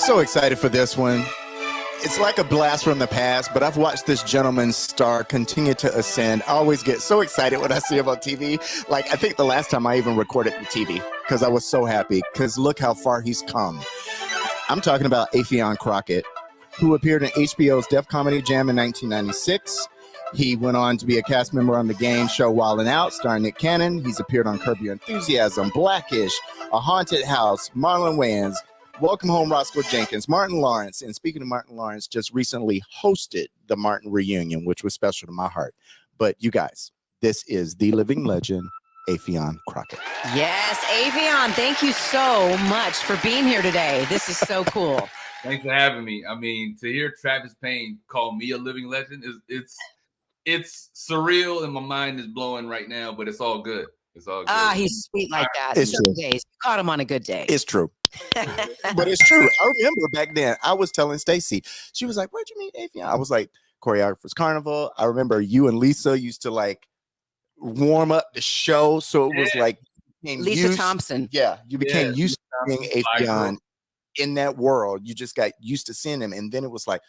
so excited for this one. It's like a blast from the past, but I've watched this gentleman's star continue to ascend. I always get so excited when I see him on TV. Like, I think the last time I even recorded the TV because I was so happy because look how far he's come. I'm talking about Affion Crockett, who appeared in HBO's Def Comedy Jam in 1996. He went on to be a cast member on the game show Wild 'N Out, starring Nick Cannon. He's appeared on Curb Your Enthusiasm, Blackish, A Haunted House, Marlon Wayans, Welcome Home, Roscoe Jenkins, Martin Lawrence. And speaking of Martin Lawrence, just recently hosted the Martin reunion, which was special to my heart. But you guys, this is the living legend, Affion Crockett. Yes, Affion, thank you so much for being here today. This is so cool. Thanks for having me. I mean, to hear Travis Payne call me a living legend it's surreal, and my mind is blowing right now, but it's all good. It's all good. Ah, he's sweet like that. It's true. Days. You caught him on a good day. It's true. But it's true. I remember back then, I was telling Stacy, she was like, where'd you meet Affion? I was like, Choreographers Carnival. I remember you and Lisa used to like warm up the show. So it was like Lisa Thompson. Yeah, you became used to being Affion in that world. You just got used to seeing him. And then it was like,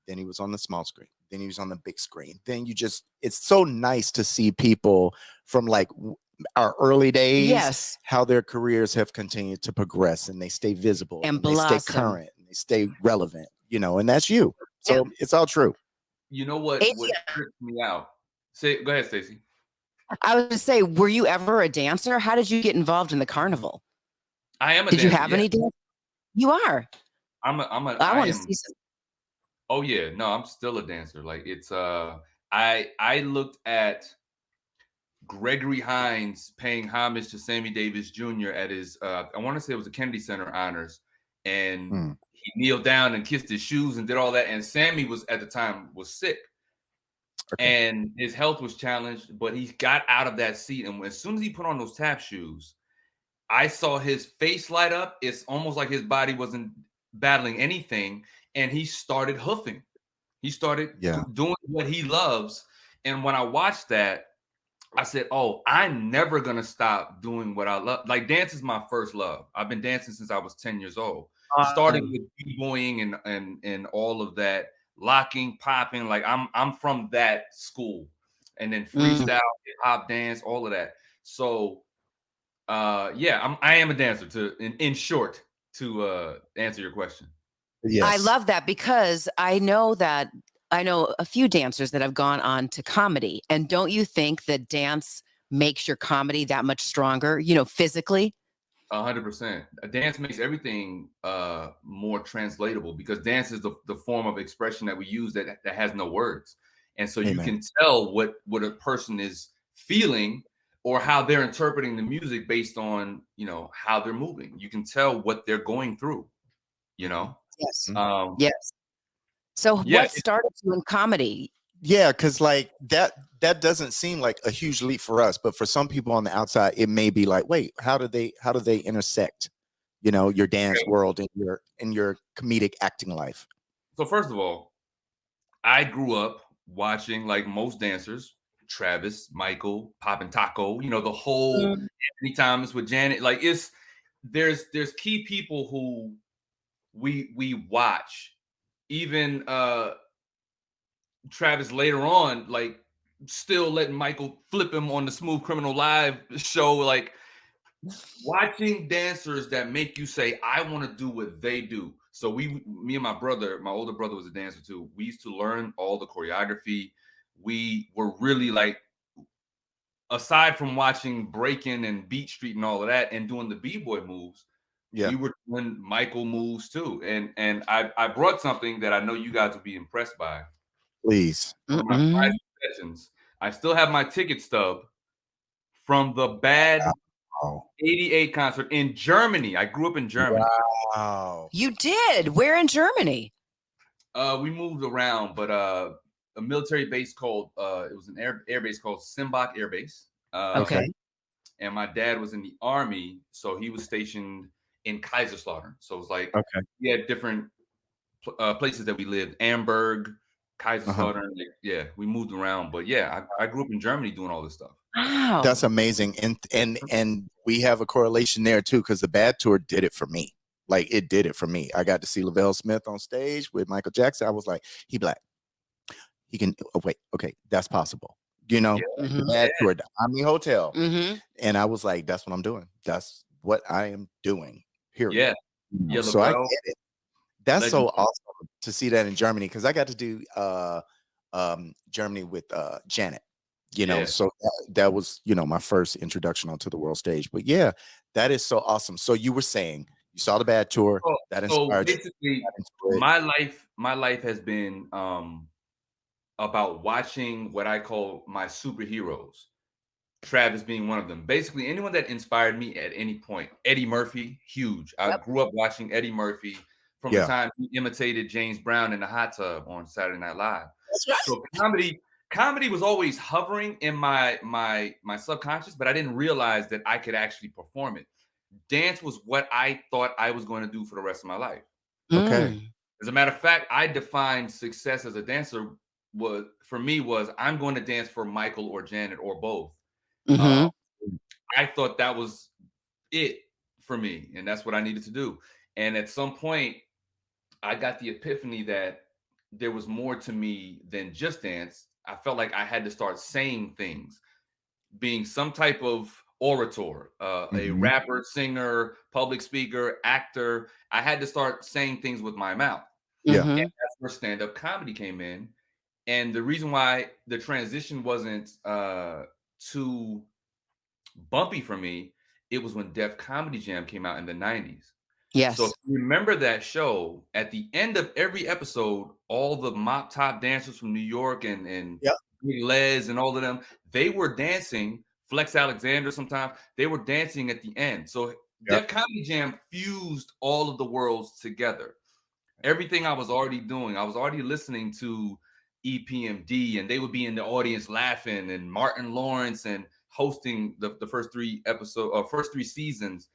then he was on the small screen. Then he was on the big screen. Then it's so nice to see people from like our early days, yes, how their careers have continued to progress and they stay visible and they stay current and they stay relevant, and that's you. So it's all true. You know what tripped me out? Go ahead, Stacy. I was going to say, were you ever a dancer? How did you get involved in the carnival? I am a dancer. Did you have any dance? You are. I want to see some. Oh yeah, no, I'm still a dancer. Like it's I looked at Gregory Hines paying homage to Sammy Davis Jr. at his I want to say it was the Kennedy Center honors, and he kneeled down and kissed his shoes and did all that. And Sammy was at the time sick, and his health was challenged, but he got out of that seat. And as soon as he put on those tap shoes, I saw his face light up. It's almost like his body wasn't battling anything. And he started hoofing. He started doing what he loves. And when I watched that, I said, oh, I'm never going to stop doing what I love. Like, dance is my first love. I've been dancing since I was 10 years old. Starting with b-boying and all of that, locking, popping. Like, I'm from that school. And then freestyle, hip-hop dance, all of that. So, I am a dancer, in short, to answer your question. Yes. I love that because I know a few dancers that have gone on to comedy. And don't you think that dance makes your comedy that much stronger, physically? 100%. A dance makes everything more translatable because dance is the form of expression that we use that has no words. And so you can tell what a person is feeling or how they're interpreting the music based on, how they're moving. You can tell what they're going through, Yes. Yes. So what started you in comedy? Yeah, because like that doesn't seem like a huge leap for us, but for some people on the outside, it may be like, wait, how do they intersect, your dance world and your comedic acting life? So first of all, I grew up watching, like most dancers, Travis, Michael, Pop and Taco, the whole Anthony Thomas with Janet. Like there's key people who we watch. Even Travis later on, like still letting Michael flip him on the Smooth Criminal Live show, like watching dancers that make you say, I want to do what they do. So me and my older brother was a dancer too. We used to learn all the choreography. We were really like, aside from watching breaking and Beat Street and all of that and doing the B-boy moves, we were doing Michael moves too. And I brought something that I know you guys will be impressed by. Please. My private sessions. I still have my ticket stub from the Bad 88 concert in Germany. I grew up in Germany. Wow. You did? Where in Germany? We moved around, but a military base called it was an air base called Simbach Air Base. Okay. And my dad was in the Army, so he was stationed in Kaiserslautern. So it was like we had different places that we lived. Amberg, Kaiserslautern. We moved around. But I grew up in Germany doing all this stuff. Wow. That's amazing. And we have a correlation there too, because the Bad Tour did it for me. Like it did it for me. I got to see Lavelle Smith on stage with Michael Jackson. I was like, he black. He can. Oh wait, okay, that's possible. You know, Yeah, Mhm. bad tour, the Omni Hotel, Mhm. and I was like, that's what I'm doing. That's what I am doing. Period. yeah, yeah. So I Lavelle, get it. That's legend. so awesome to see that in Germany because I got to do Germany with Janet. Yeah. So that was my first introduction onto the world stage. But yeah, that is so awesome. So you were saying you saw the bad tour that So inspired you basically, into it. my life has been about watching what I call my superheroes. Travis being one of them. Basically, anyone that inspired me at any point. Eddie Murphy, huge. I Yep. grew up watching Eddie Murphy from the Yeah, time he imitated James Brown in the hot tub on Saturday Night Live. that's right. So comedy was always hovering in my subconscious, but I didn't realize that I could actually perform it. Dance was what I thought I was going to do for the rest of my life. Okay. Mm. As a matter of fact, I defined success as a dancer was I'm going to dance for Michael or Janet or both. Uh, Mhm. I thought that was it for me, and that's what I needed to do. And at some point, I got the epiphany that there was more to me than just dance. I felt like I had to start saying things, being some type of orator, a Mhm. rapper, singer, public speaker, actor. I had to start saying things with my mouth. Yeah. And Mhm. that's where stand-up comedy came in. And the reason why the transition wasn't too bumpy for me, it was when Def Comedy Jam came out in the 90s. So if Yes. you remember that show, at the end of every episode, all the mop top dancers from New York and Yep. Big Les and all of them, they were dancing. Flex Alexander sometimes, they were dancing at the end. So Yep. Def Comedy Jam fused all of the worlds together. Everything I was already doing, I was already listening to EPMD, and they would be in the audience laughing, and Martin Lawrence and hosting the first three seasons.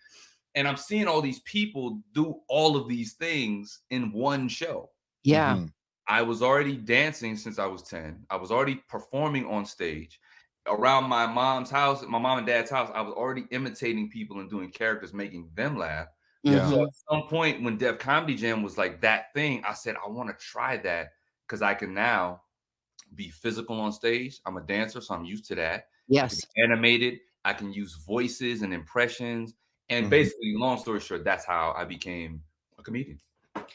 And I'm seeing all these people do all of these things in one show. Yeah. Mhm. I was already dancing since I was 10. I was already performing on stage. Around my mom's house, my mom and dad's house, I was already imitating people and doing characters, making them laugh. Yeah. So Mhm. at some point when Def Comedy Jam was like that thing, I said, I want to try that because I can now be physical on stage. I'm a dancer, so I'm used to that. I can Yes. be animated. I can use voices and impressions. And Mhm. basically, long story short, that's how I became a comedian.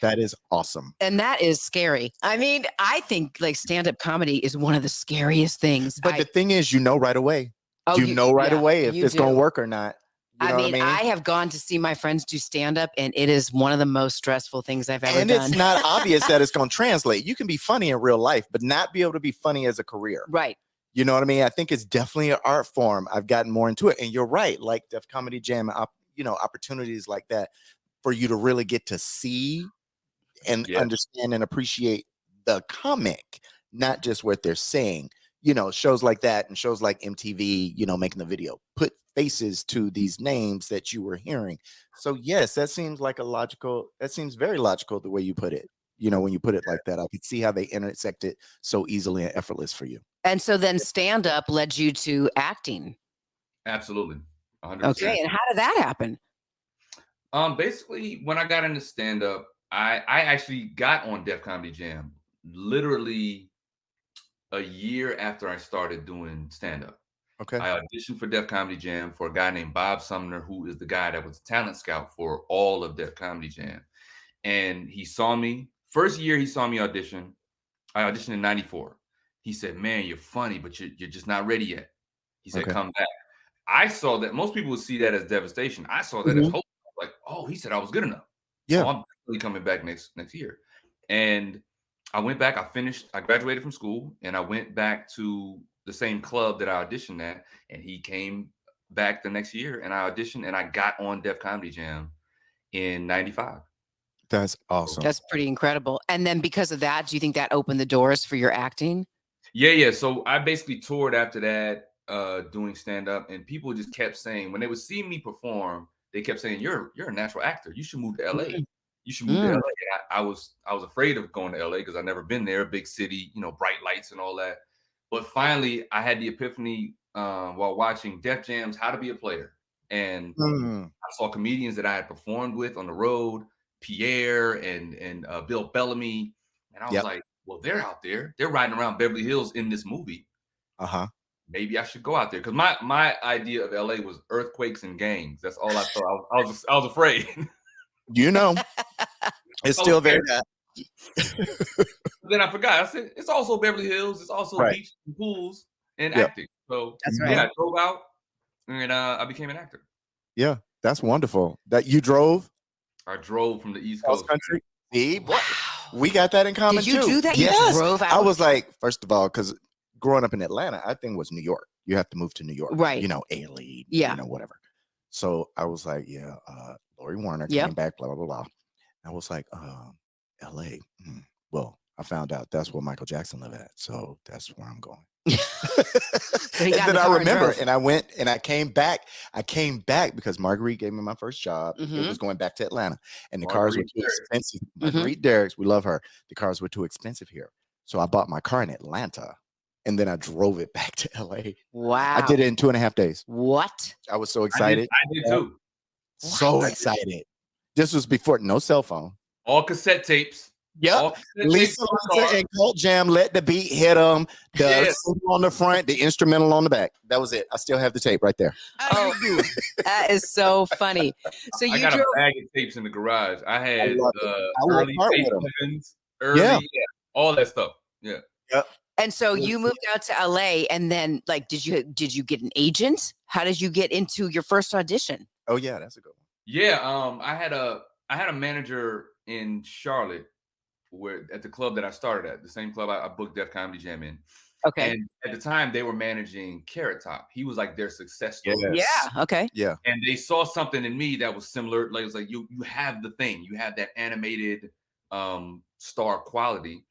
That is awesome. And that is scary. I mean, I think like stand-up comedy is one of the scariest things. But the thing is, right away. Oh, You know right yeah, away if you it's gonna do. work or not. You I know what I mean, mean? I have gone to see my friends do stand-up, and it is one of the most stressful things I've ever And it's done. not obvious that it's gonna translate. You can be funny in real life, but not be able to be funny as a career. Right. You know what I mean? I think it's definitely an art form. I've gotten more into it. And you're right, like Def Comedy Jam, opportunities like that for you to really get to see and Yeah. understand and appreciate the comic, not just what they're saying. Shows like that and shows like MTV, making the video, put faces to these names that you were hearing. So yes, that seems very logical the way you put it. When you put it like that, I could see how they intersect it so easily and effortless for you. And so then stand-up led you to acting. Absolutely. Okay, 100%. and how did that happen? Basically, when I got into stand up, I actually got on Def Comedy Jam literally a year after I started doing stand up. Okay. I auditioned for Def Comedy Jam for a guy named Bob Sumner, who is the guy that was a talent scout for all of Def Comedy Jam. And he saw me. First year he saw me audition. I auditioned in 94. He said, "Man, you're funny, but you're just not ready yet." He said, Okay. "Come back." I saw that most people would see that as devastation. I saw that as Mhm. hope. Like, oh, he said I was good enough. Oh, Yeah. I'm definitely coming back next year. And I went back. I graduated from school, and I went back to the same club that I auditioned at. And he came back the next year, and I auditioned, and I got on Def Comedy Jam in '95. That's awesome. That's pretty incredible. And then because of that, do you think that opened the doors for your acting? Yeah. So I basically toured after that, doing stand up, and people just kept saying when they would see me perform, they kept saying, "You're a natural actor. You should move to LA. Mm. You should move to LA." Mm. And I was afraid of going to LA because I've never been there, big city, bright lights and all that. But finally, I had the epiphany while watching Def Jam's How to Be a Player, and Mm. I saw comedians that I had performed with on the road. Pierre and Bill Bellamy, and I was Yep. like, well, they're out there. They're riding around Beverly Hills in this movie. Uh-huh. Maybe I should go out there because my idea of LA was earthquakes and gangs. That's all I thought. I was afraid. You know, it's I was still very scared. bad. But then I forgot. I said it's also Beverly Hills. It's also Right. beaches and pools and Yep. acting. So That's Mhm. right. yeah, I drove out and I became an actor. Yeah, that's wonderful. That you drove I drove from the East cross Coast. country. See, what? Wow. We got that in common Did you too. do that? You Yes. drove I out? was like, first of all, because growing up in Atlanta, I think was New York. You have to move to New York, Right. You know, A-Lead, Yeah. you know, whatever. So I was like, yeah, Lori Warner Yep. came back, blah blah blah blah. I was like, L.A. Well, I found out that's where Michael Jackson lived at, so that's where I'm going. So he And got in then the I car and remember, drove. and I went and I came back. I came back because Marguerite gave me my first job. It Mhm. was going back to Atlanta, and the cars were Marguerite too Derrick. expensive. Mhm. Marguerite Derricks, we love her. The cars were too expensive here, so I bought my car in Atlanta, and then I drove it back to LA. Wow. I did it in 2.5 days. What? I was so I excited, did too. so What? excited. This was before no cell phone. All cassette tapes. Yep. All cassette tapes Lisa on the Lisa car. and Colt Jam, let the beat hit them. The Yes. single on the front, the instrumental on the back. That was it. I still have the tape right there. Oh, that is so funny. So I you got drove. a bag of tapes in the garage. I had love it. I will early part tape with 'em. sevens, early, Yeah. all that stuff. Yeah. Yep. And so Yeah. you moved out to LA, and then like, did you get an agent? How did you get into your first audition? Oh yeah, that's a good one. Yeah. I had a manager in Charlotte where at the club that I started at, the same club I booked Def Comedy Jam in. Okay. And at the time they were managing Carrot Top. He was like their success story. Yes. Yeah. Okay. Yeah. And they saw something in me that was similar. Like it was like you have the thing, you have that animated star quality.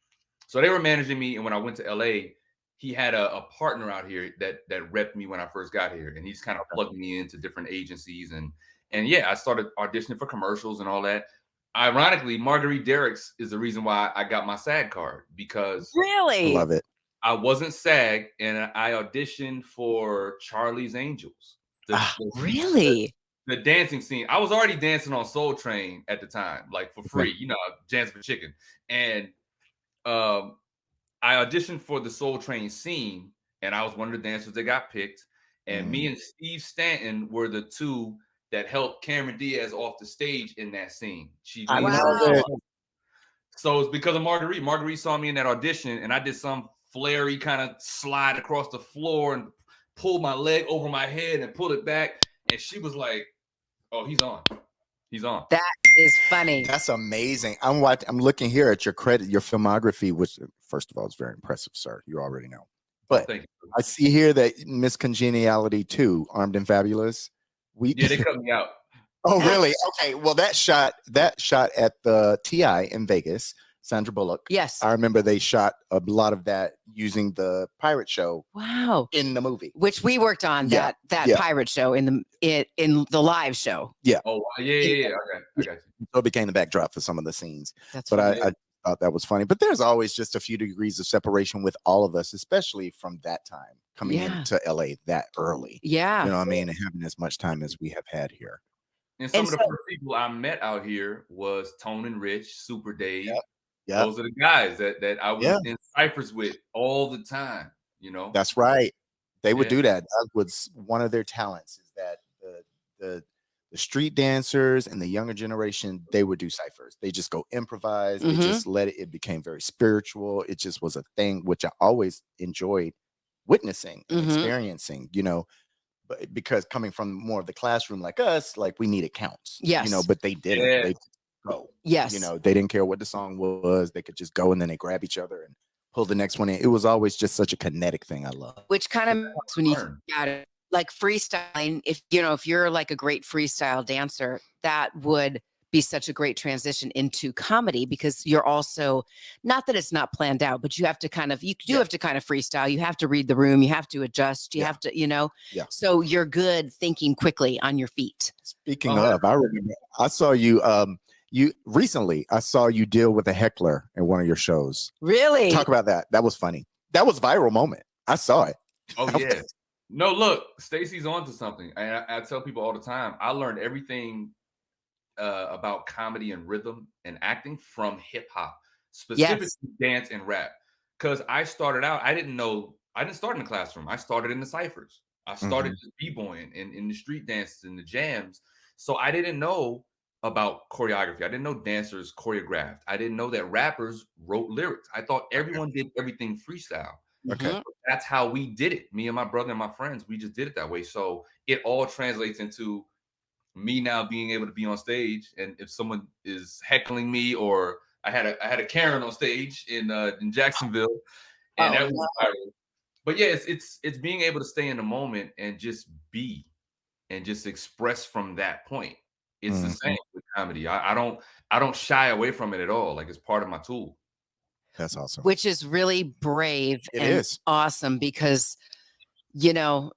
So they were managing me, and when I went to LA, he had a partner out here that repped me when I first got here, and he just kind of plugged me into different agencies, and yeah, I started auditioning for commercials and all that. Ironically, Marguerite Derricks is the reason why I got my SAG card because Really? Love it. I wasn't SAG, and I auditioned for Charlie's Angels. Really? The dancing scene. I was already dancing on Soul Train at the time, like for free, you know, dancing for chicken. And I auditioned for the Soul Train scene, and I was one of the dancers that got picked. And me and Steve Stanton were the two that helped Cameron Diaz off the stage in that scene. She I leaned love over. it. So it's because of Marguerite. Marguerite saw me in that audition, and I did some flary kind of slide across the floor and pulled my leg over my head and pulled it back. And she was like, "Oh, he's on. He's on." That is funny. That's amazing. I'm looking here at your credit, your filmography, which first of all is very impressive, sir. You already know. But Thank you. I see here that Miss Congeniality 2, Armed and Fabulous. Yeah, they cut me out. Oh, really? Okay. Well, that shot at the TI in Vegas, Sandra Bullock. Yes. I remember they shot a lot of that using the pirate show Wow. in the movie. Which we worked on Yeah, that yeah. pirate show in the live show. Oh, yeah. Okay, I got you. So it became the backdrop for some of the scenes. That's But funny. I thought that was funny. But there's always just a few degrees of separation with all of us, especially from that time coming Yeah. into LA that early. Yeah. You know what I mean? And having as much time as we have had here. And some And of the so- first people I met out here was Tone and Rich, Super Dave. Yep. Those are the guys that I was Yeah. in ciphers with all the time, you know? That's right. They would Yeah. do that. That was one of their talents, is that the street dancers and the younger generation, they would do ciphers. They just go improvise. They just let it became very spiritual. It just was a thing which I always enjoyed witnessing and experiencing, you know, but because coming from more of the classroom like us, like we needed counts. You know, Yes. but they didn't. Yeah. They could go. Yes. You know, they didn't care what the song was. They could just go and then they grab each other and pull the next one in. It was always just such a kinetic thing. I love. Which kind of makes when you think Learn. about it, like freestyling, if you're like a great freestyle dancer, that would be such a great transition into comedy, because you're also, not that it's not planned out, but you have to kind of freestyle. You have to read the room. You have to adjust. You have to, Yeah. so you're good thinking quickly on your feet. Speaking of, I remember I saw you recently. I saw you deal with a heckler in one of your shows. Really? Talk about that. That was funny. That was a viral moment. I saw it. Oh, yeah. No, look, Stacy's onto something. And I tell people all the time, I learned everything about comedy and rhythm and acting from hip hop, specifically Yes. dance and rap. Because I started out, I didn't start in the classroom. I started in the ciphers. I started Mhm. just b-boying in the street dances and the jams. So I didn't know about choreography. I didn't know dancers choreographed. I didn't know that rappers wrote lyrics. I thought Okay. everyone did everything freestyle. Okay. Mhm. That's how we did it. Me and my brother and my friends, we just did it that way. So it all translates into me now being able to be on stage, and if someone is heckling me, or I had a Karen on stage in Jacksonville, and Oh that no. was viral. But yeah, it's being able to stay in the moment and just be and just express from that point. It's the same Mhm. with comedy. I don't shy away from it at all. Like, it's part of my tool. That's awesome. Which is really brave It and is. awesome because, you know,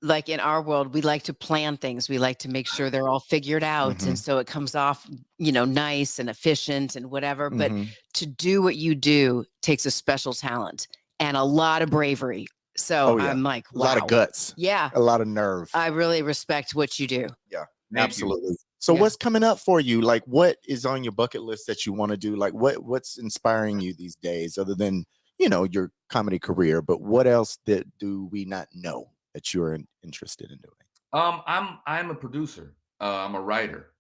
like in our world, we like to plan things. We like to make sure they're all figured out. And Mhm. so it comes off, nice and efficient and whatever. But Mhm. to do what you do takes a special talent and a lot of bravery. So Oh, yeah. I'm like, A lot of wow. guts, Yeah, a lot of nerve. I really respect what you do. Yeah, Thank you. absolutely. So Yeah. what's coming up for you? Like, what is on your bucket list that you want to do? Like, what's inspiring you these days other than, your comedy career, but what else that do we not know that you're interested in doing? I'm a producer. I'm a writer.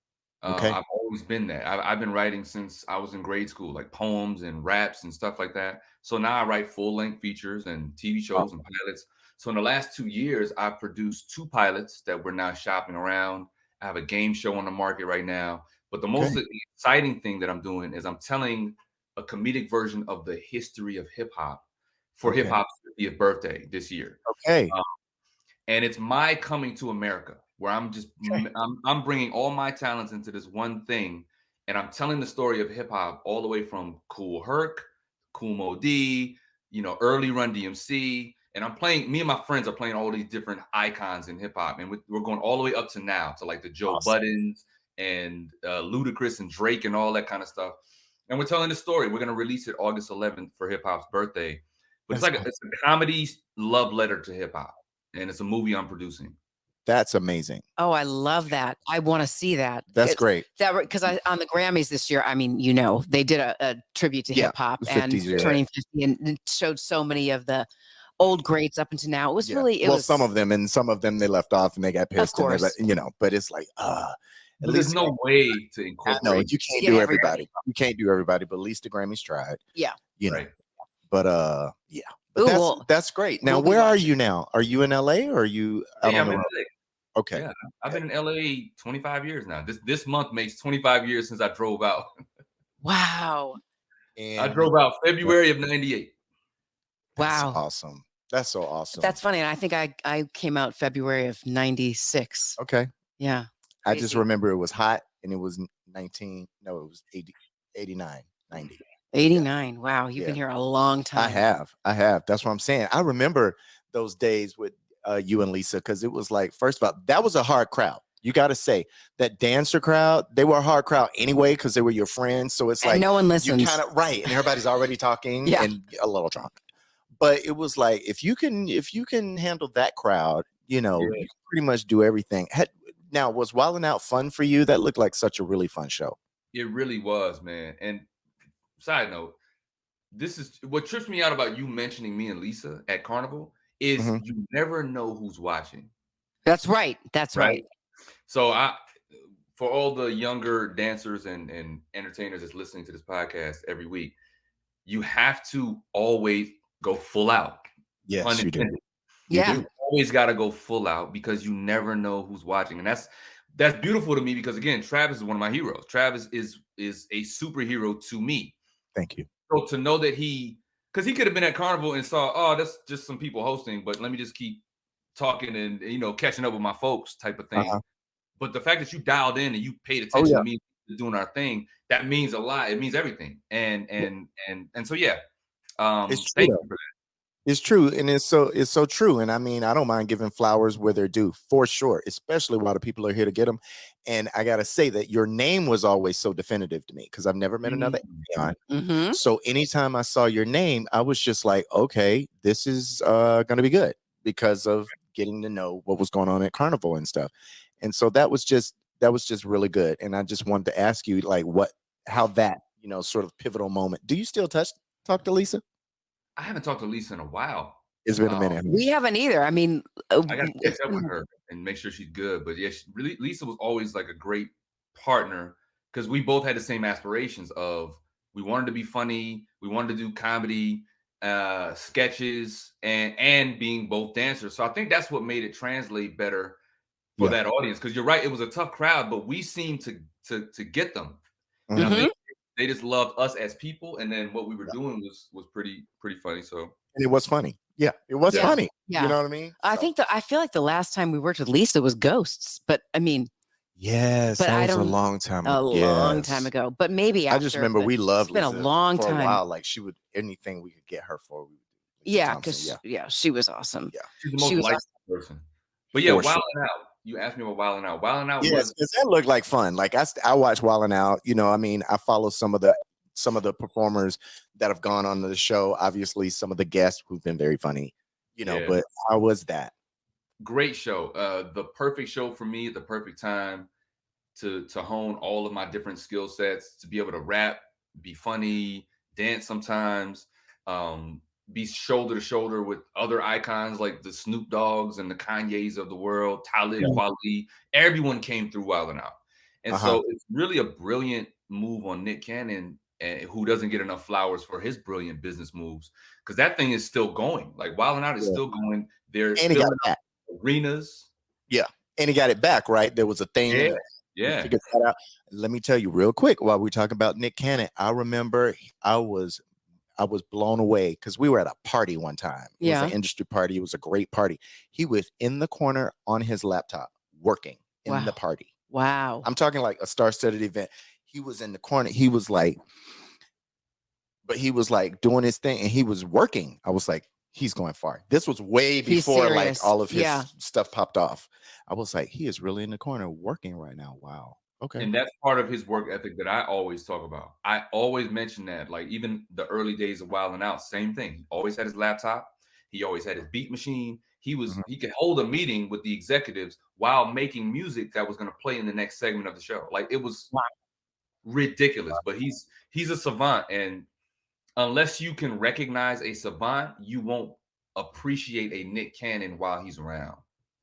Okay. I've always been that. I've been writing since I was in grade school, like poems and raps and stuff like that. So now I write full length features and TV shows and Awesome. pilots. So in the last 2 years, I've produced two pilots that we're now shopping around. I have a game show on the market right now. But the Okay. most exciting thing that I'm doing is I'm telling a comedic version of the history of hip hop for hip Okay. hop's 50th birthday this year. Okay. And it's my coming to America, where Okay. I'm bringing all my talents into this one thing, and I'm telling the story of hip hop all the way from Cool Herc, Cool Mo D, early Run DMC, and I'm playing. Me and my friends are playing all these different icons in hip hop, and we're going all the way up to now to like the Joe Awesome. Buttons and Ludacris and Drake and all that kind of stuff. And we're telling the story. We're gonna release it August 11th for hip hop's birthday, but That's it's a comedy love letter to hip hop, and it's a movie I'm producing. that's amazing. Oh, I love that. I want to see that. That's great. Because I on the Grammys this year, I mean, they did a tribute to Yeah. hip hop The and 50s year. turning 50 and it showed so many of the old greats up until now. It was Yeah. really, it Well, was, some of them, and some of them they left off and they got of pissed and course, but it's like, at But there's least no way to I know incorporate. you can't get do everybody. everybody. You can't do everybody, but at least the Grammys tried, Yeah. you know. Right. But yeah. But Ooh, that's well, that's great. Now, we'll be where are watching. you now? Are you in LA or are you out Yeah, on I'm the in road? LA. Okay. Yeah, I've Okay. been in LA 25 years now. This month makes 25 years since I drove out. Wow. I And drove out February of '98. that's Wow. awesome. That's so awesome. That's funny. And I think I came out February of 96. Okay. Yeah. I just Crazy. remember it was hot and it was 19, no, it was 80, 89, 90. Yeah. 89. Wow. You've been Yeah. here a long I time. have. I have. That's what I'm saying. I remember those days with you and Lisa because it was like, first of all, that was a hard crowd. You got to say that dancer crowd, they were a hard crowd anyway because they were your friends. So it's And like no one you listens. kind of right, and everybody's already talking Yeah. and a little drunk. But it was like if you can handle that crowd, you Yeah, can pretty much do everything. Now, was Wildin' Out fun for you? That looked like such a really fun show. it really was, man. And side note, this is what trips me out about you mentioning me and Lisa at Carnival is Mhm. you never know who's watching, That's right. That's right? right. So for all the younger dancers and entertainers that's listening to this podcast every week, you have to always go full out. Yes, you do. Unintended. You Yeah. do. Always got to go full out because you never know who's watching, and that's beautiful to me because again, Travis is one of my heroes. Travis is a superhero to me. Thank you. So to know that because he could have been at Carnival and saw, oh, that's just some people hosting, but let me just keep talking and catching up with my folks type of thing. Uh-huh. But the fact that you dialed in and you paid Oh attention yeah. to me doing our thing, that means a lot. It means everything. And so yeah. It's true. Thank Though. you for It's true, and it's so true. And I mean, I don't mind giving flowers where they're due, for sure, especially while the people are here to get them. And I gotta say that your name was always so definitive to me because I've never met another that. Affion. Mm-hmm. So anytime I saw your name, I was just like, okay, this is gonna be good because of getting to know what was going on at Carnival and stuff. And so that was just just really good. And I just wanted to ask you, like, how that, sort of pivotal moment. Do you still talk to Lisa? I haven't talked to Lisa in a while. It's been a minute. We haven't either. I mean, I got to catch up with her and make sure she's good. But yeah, Lisa was always like a great partner because we both had the same aspirations of we wanted to be funny, we wanted to do comedy, sketches, and being both dancers. So I think that's what made it translate better for that audience. Because you're right, it was a tough crowd, but we seemed to get them. And I think they just loved us as people, and then what we were doing was pretty funny. So and it was funny. Yeah, it was funny. Yeah. You know what I mean? I think I feel like the last time we worked with Lisa was Ghosts, but I mean, yes, but that was a long time ago. Long time ago. But maybe I just remember we loved Lisa. It's been a long for time. a while. Like she would anything we could get her for. Yeah, because she was awesome. Yeah, she's the most likable person. But yeah, Wildin' Out. You asked me about Wildin' Out. Wildin' Out yes, because that looked like fun. Like I watched Wildin' Out. I mean, I follow some of the performers that have gone on to the show. Obviously, some of the guests who've been very funny. But how was that? Great show. The perfect show for me at the perfect time to hone all of my different skill sets, to be able to rap, be funny, dance sometimes, be shoulder to shoulder with other icons like the Snoop Dogg's and the Kanye's of the world, Talib Kweli. Everyone came through Wildin' Out. And so it's really a brilliant move on Nick Cannon, who doesn't get enough flowers for his brilliant business moves, because that thing is still going. Like Wildin' Out is still going. They're filling up arenas. Yeah, and he got it back, right? There was a thing. Yeah. Figured that out. Let me tell you real quick while we talk about Nick Cannon. I remember I was blown away because we were at a party one time. It was an industry party. It was a great party. He was in the corner on his laptop working in the party. Wow. I'm talking like a star-studded event. He was in the corner. He was like doing his thing and he was working. I was like, he's going far. This was way before like all of his stuff popped off. I was like, he is really in the corner working right now. Wow. Okay. And that's part of his work ethic that I always talk about. I always mention that, like even the early days of Wildin' Out, same thing. He always had his laptop. He always had his beat machine. He could hold a meeting with the executives while making music that was going to play in the next segment of the show. Like it was ridiculous, but he's a savant. And unless you can recognize a savant, you won't appreciate a Nick Cannon while he's around.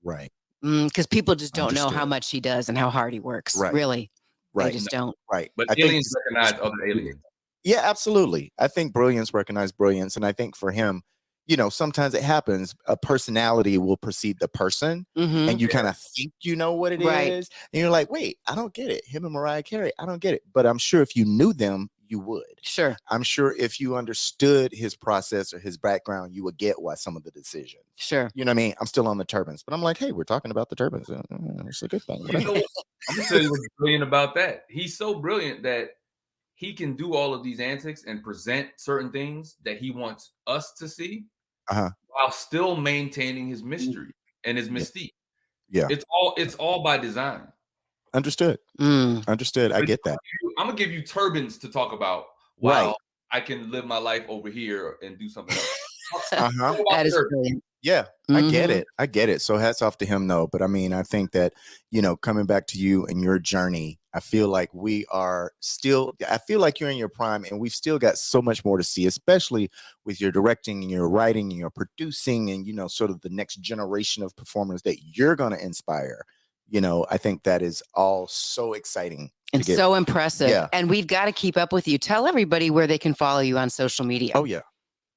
Right. Because people just don't know how much he does and how hard he works. Right. Really. Right. They just don't. Right. But aliens recognize other aliens. Yeah, absolutely. I think brilliance recognize brilliance. And I think for him, sometimes it happens. A personality will precede the person, and you kind of think you know what it is. And you're like, wait, I don't get it. Him and Mariah Carey, I don't get it. But I'm sure if you knew them, you would. Sure. I'm sure if you understood his process or his background, you would get why some of the decisions. Sure. You know what I mean? I'm still on the turbans, but I'm like, hey, we're talking about the turbans. It's a good thing. I'm going to tell you what's brilliant about that. He's so brilliant that he can do all of these antics and present certain things that he wants us to see while still maintaining his mystery and his mystique. Yeah. It's all by design. Understood. Understood. I get that. I'm gonna give you turbans to talk about while I can live my life over here and do something else. That is brilliant. Yeah, I get it. I get it. So hats off to him, though. But I mean, I think that, coming back to you and your journey, I feel like I feel like you're in your prime and we've still got so much more to see, especially with your directing and your writing and your producing and, sort of the next generation of performers that you're going to inspire. I think that is all so exciting. And so impressive. Yeah. And we've got to keep up with you. Tell everybody where they can follow you on social media. Oh, yeah.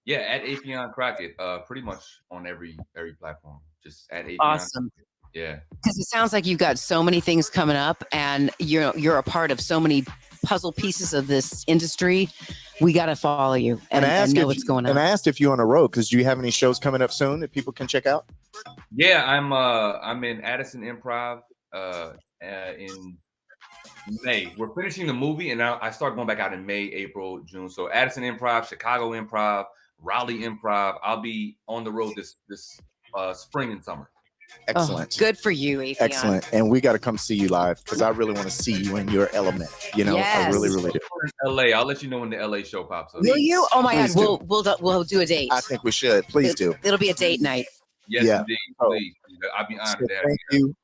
Yeah, at Affion Crockett, pretty much on every platform. Just at Affion. Awesome. Yeah. Because it sounds like you've got so many things coming up and you're a part of so many puzzle pieces of this industry. We got to follow you and know what's going on. And I asked if you're on the road because do you have any shows coming up soon that people can check out? Yeah, I'm in Addison Improv in May. We're finishing the movie and I start going back out in May, April, June. So Addison Improv, Chicago Improv, Raleigh Improv. I'll be on the road this spring and summer. Excellent. Oh, good for you, Affion. Excellent. And we got to come see you live because I really want to see you in your element. Yes. I really, really do. LA. I'll let you know when the LA show pops up. Will you? Oh my God. We'll do a date. I think we should. Please do. It'll be a date night. Yes, indeed. Please. I'll be honored. Thank you.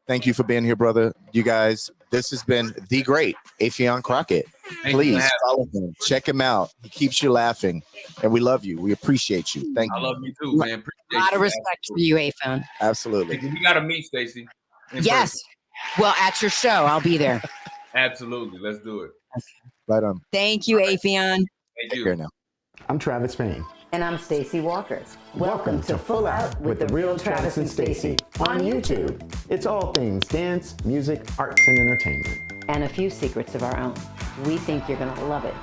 Thank you for being here, brother. You guys, this has been the great Affion Crockett. Thank you for Please having follow him. Check him out. He keeps you laughing. And we love you. We appreciate you. Thank I you. love you too, man. A Appreciate lot of you. respect for you, Afon. Absolutely. We gotta meet, Stacy. Yes. Well, at your show, I'll be there. Absolutely. Let's do it. Right on. Thank you, Affion. Thank Take you. care now. I'm Travis Payne. And I'm Stacy Walker. Welcome to Full Out with the real Travis and Stacy on YouTube. It's all things dance, music, arts, and entertainment. And a few secrets of our own. We think you're going to love it.